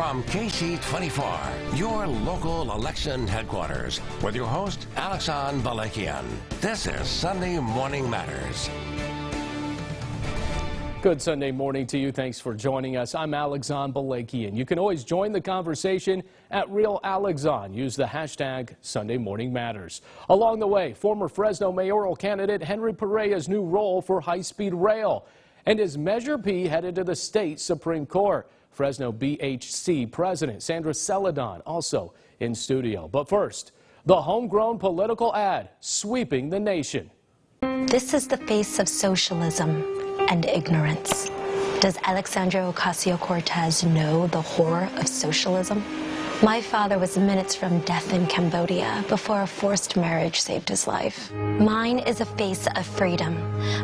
From KC24, your local election headquarters, with your host, Alexan Balakian. This is Sunday Morning Matters. Good Sunday morning to you. Thanks for joining us. I'm Alexan Balakian. You can always join the conversation at Real Alexan. Use the hashtag Sunday Morning Matters. Along the way, former Fresno mayoral candidate Henry Pereira's new role for high-speed rail. And his Measure P headed to the state Supreme Court. Fresno BHC President Sandra Celadon also in studio. But first, the homegrown political ad sweeping the nation. This is the face of socialism and ignorance. Does Alexandria Ocasio-Cortez know the horror of socialism? My father was minutes from death in Cambodia before a forced marriage saved his life. Mine is a face of freedom.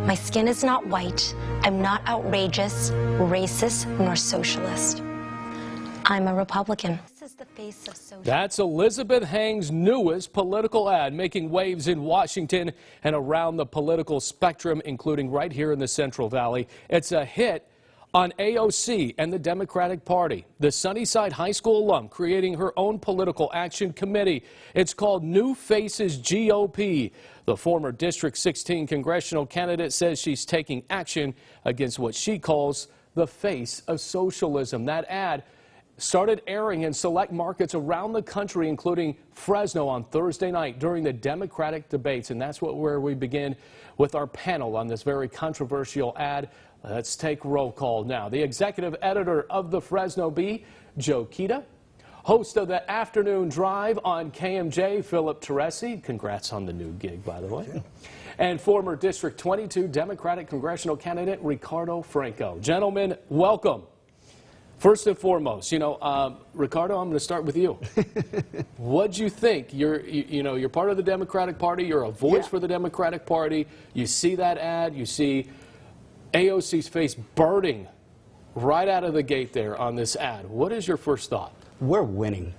My skin is not white. I'm not outrageous, racist, nor socialist. I'm a Republican. This is the face of socialism. That's Elizabeth Heng's newest political ad, making waves in Washington and around the political spectrum, including right here in the Central Valley. It's a hit on AOC and the Democratic Party. The Sunnyside High School alum creating her own political action committee. It's called New Faces GOP. The former District 16 congressional candidate says she's taking action against what she calls the face of socialism. That ad started airing in select markets around the country, including Fresno on Thursday night during the Democratic debates. And that's where we begin with our panel on this very controversial ad. Let's take roll call now. The executive editor of the Fresno Bee, Joe Kita. Host of the afternoon drive on KMJ, Philip Teresi. Congrats on the new gig, by the way. And former District 22 Democratic congressional candidate, Ricardo Franco. Gentlemen, welcome. First and foremost, Ricardo, I'm going to start with you. What'd you think? You're part of the Democratic Party. You're a voice for the Democratic Party. You see that ad. You see AOC's face burning right out of the gate there on this ad. What is your first thought? We're winning.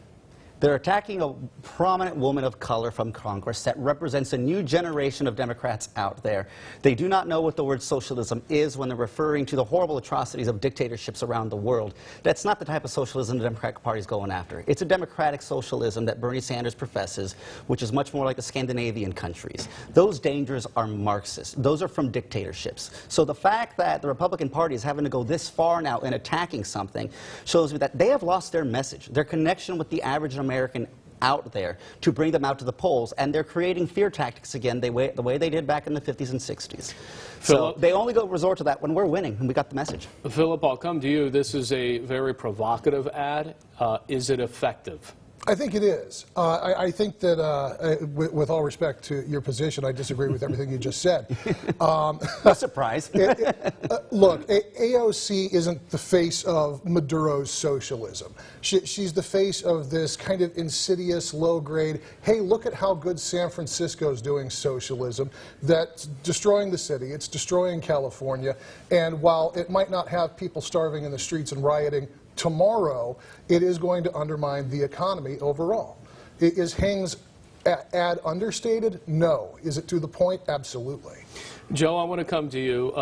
They're attacking a prominent woman of color from Congress that represents a new generation of Democrats out there. They do not know what the word socialism is when they're referring to the horrible atrocities of dictatorships around the world. That's not the type of socialism the Democratic Party is going after. It's a democratic socialism that Bernie Sanders professes, which is much more like the Scandinavian countries. Those dangers are Marxist. Those are from dictatorships. So the fact that the Republican Party is having to go this far now in attacking something shows me that they have lost their message, their connection with the average American out there to bring them out to the polls, and they're creating fear tactics again the way they did back in the 50s and 60s. So they only resort to that when we're winning, and we got the message. Philip, I'll come to you. This is a very provocative ad. Is it effective? I think it is. I think that, with all respect to your position, I disagree with everything you just said. No surprise. Look, AOC isn't the face of Maduro's socialism. She's the face of this kind of insidious, low-grade, hey, look at how good San Francisco's doing socialism, that's destroying the city, it's destroying California, and while it might not have people starving in the streets and rioting tomorrow, it is going to undermine the economy overall. Is Heng's ad understated? No. Is it to the point? Absolutely. Joe, I want to come to you.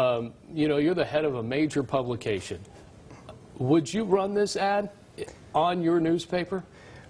You're the head of a major publication. Would you run this ad on your newspaper?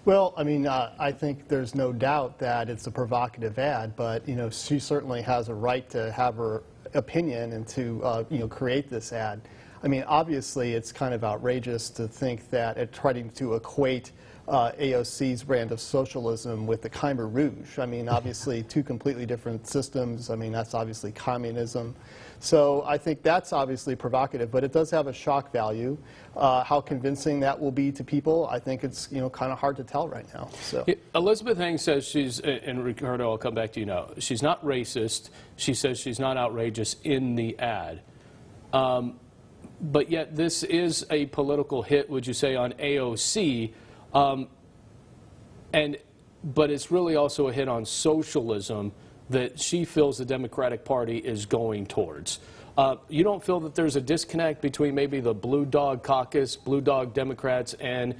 Well, I mean, I think there's no doubt that it's a provocative ad, but, she certainly has a right to have her opinion and to, create this ad. I mean, obviously, it's kind of outrageous to think that it's trying to equate AOC's brand of socialism with the Khmer Rouge. I mean, obviously, two completely different systems. I mean, that's obviously communism. So I think that's obviously provocative, but it does have a shock value. How convincing that will be to people, I think it's kind of hard to tell right now. So Elizabeth Heng says she's, and Ricardo, I'll come back to you now. She's not racist. She says she's not outrageous in the ad. But yet this is a political hit, would you say, on AOC, but it's really also a hit on socialism that she feels the Democratic Party is going towards. You don't feel that there's a disconnect between maybe the Blue Dog Caucus, Blue Dog Democrats, and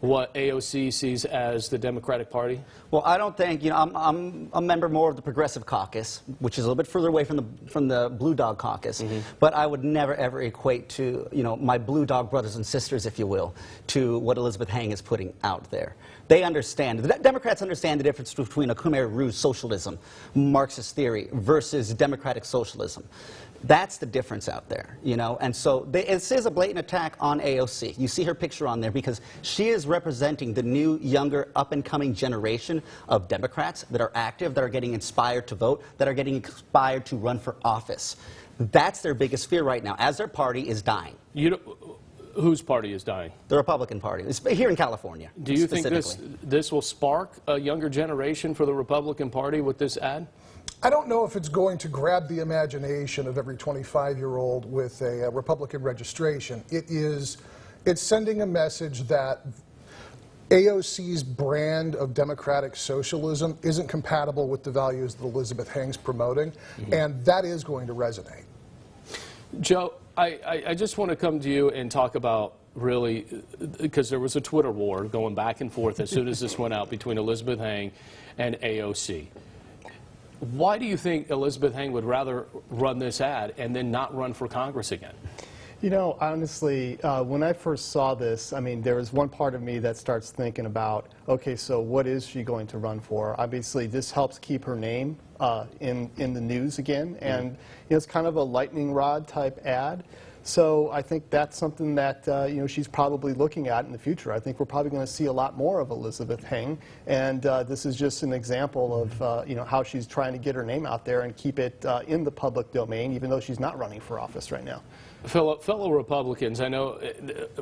what AOC sees as the Democratic Party? Well, I don't think, I'm a member more of the Progressive Caucus, which is a little bit further away from the Blue Dog Caucus, but I would never ever equate to, my Blue Dog brothers and sisters, if you will, to what Elizabeth Heng is putting out there. They understand, the Democrats understand the difference between a Khmer Rouge socialism, Marxist theory, versus democratic socialism. That's the difference out there, and so this is a blatant attack on AOC. You see her picture on there because she is representing the new, younger, up-and-coming generation of Democrats that are active, that are getting inspired to vote, that are getting inspired to run for office. That's their biggest fear right now, as their party is dying. Whose party is dying? The Republican Party, here in California. Do you think this will spark a younger generation for the Republican Party with this ad? I don't know if it's going to grab the imagination of every 25-year-old with a Republican registration. It's sending a message that AOC's brand of democratic socialism isn't compatible with the values that Elizabeth Heng's promoting, and that is going to resonate. Joe, I just want to come to you and talk about really, because there was a Twitter war going back and forth as soon as this went out between Elizabeth Heng and AOC. Why do you think Elizabeth Heng would rather run this ad and then not run for Congress again? Honestly, when I first saw this, there was one part of me that starts thinking about, okay, so what is she going to run for? Obviously, this helps keep her name in the news again, and it's kind of a lightning rod type ad. So I think that's something that she's probably looking at in the future. I think we're probably going to see a lot more of Elizabeth Heng, and this is just an example of how she's trying to get her name out there and keep it in the public domain, even though she's not running for office right now. Fellow Republicans, I know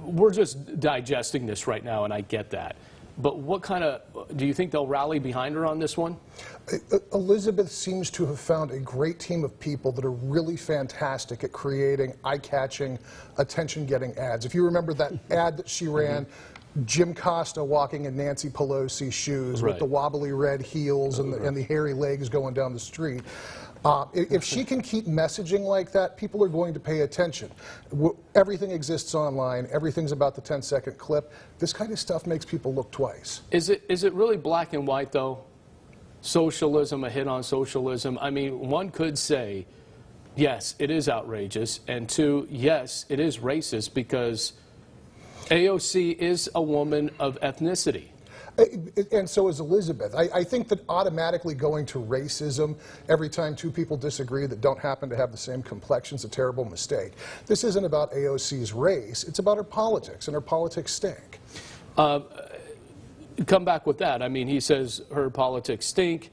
we're just digesting this right now, and I get that. But what kind of, do you think they'll rally behind her on this one? Elizabeth seems to have found a great team of people that are really fantastic at creating eye-catching, attention-getting ads. If you remember that ad that she ran, Jim Costa walking in Nancy Pelosi's shoes with the wobbly red heels and the hairy legs going down the street. If she can keep messaging like that, people are going to pay attention. Everything exists online. Everything's about the 10-second clip. This kind of stuff makes people look twice. Is it really black and white, though? Socialism, a hit on socialism? I mean, one could say, yes, it is outrageous, and two, yes, it is racist because AOC is a woman of ethnicity. And so is Elizabeth. I think that automatically going to racism every time two people disagree that don't happen to have the same complexion is a terrible mistake. This isn't about AOC's race. It's about her politics, and her politics stink. Come back with that. I mean, he says her politics stink.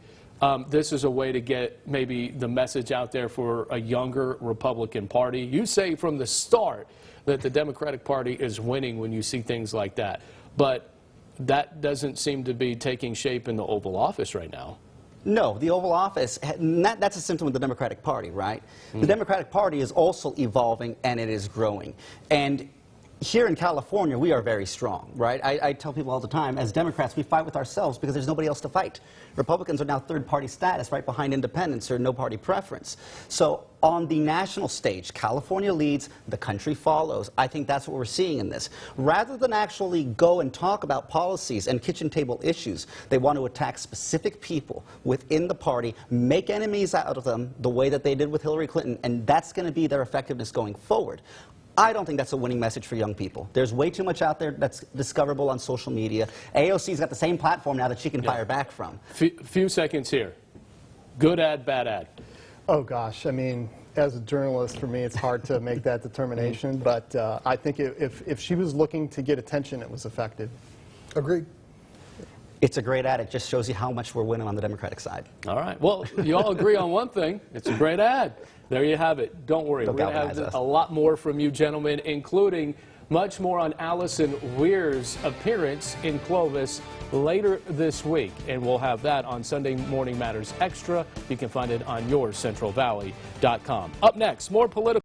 This is a way to get maybe the message out there for a younger Republican Party. You say from the start that the Democratic Party is winning when you see things like that. But that doesn't seem to be taking shape in the Oval Office right now. No, the Oval Office, that's a symptom of the Democratic Party, right? The Democratic Party is also evolving and it is growing. And here in California, we are very strong, right? I tell people all the time, as Democrats, we fight with ourselves because there's nobody else to fight. Republicans are now third-party status, right behind independents or no-party preference. So on the national stage, California leads, the country follows. I think that's what we're seeing in this. Rather than actually go and talk about policies and kitchen table issues, they want to attack specific people within the party, make enemies out of them the way that they did with Hillary Clinton, and that's going to be their effectiveness going forward. I don't think that's a winning message for young people. There's way too much out there that's discoverable on social media. AOC's got the same platform now that she can fire back from. Few seconds here. Good ad, bad ad? Oh, gosh. I mean, as a journalist, for me, it's hard to make that determination. But I think if she was looking to get attention, it was effective. Agreed. It's a great ad. It just shows you how much we're winning on the Democratic side. All right. Well, you all agree on one thing. It's a great ad. There you have it. Don't worry. We're going to have a lot more from you gentlemen, including much more on Allison Weir's appearance in Clovis later this week. And we'll have that on Sunday Morning Matters Extra. You can find it on yourcentralvalley.com. Up next, more political.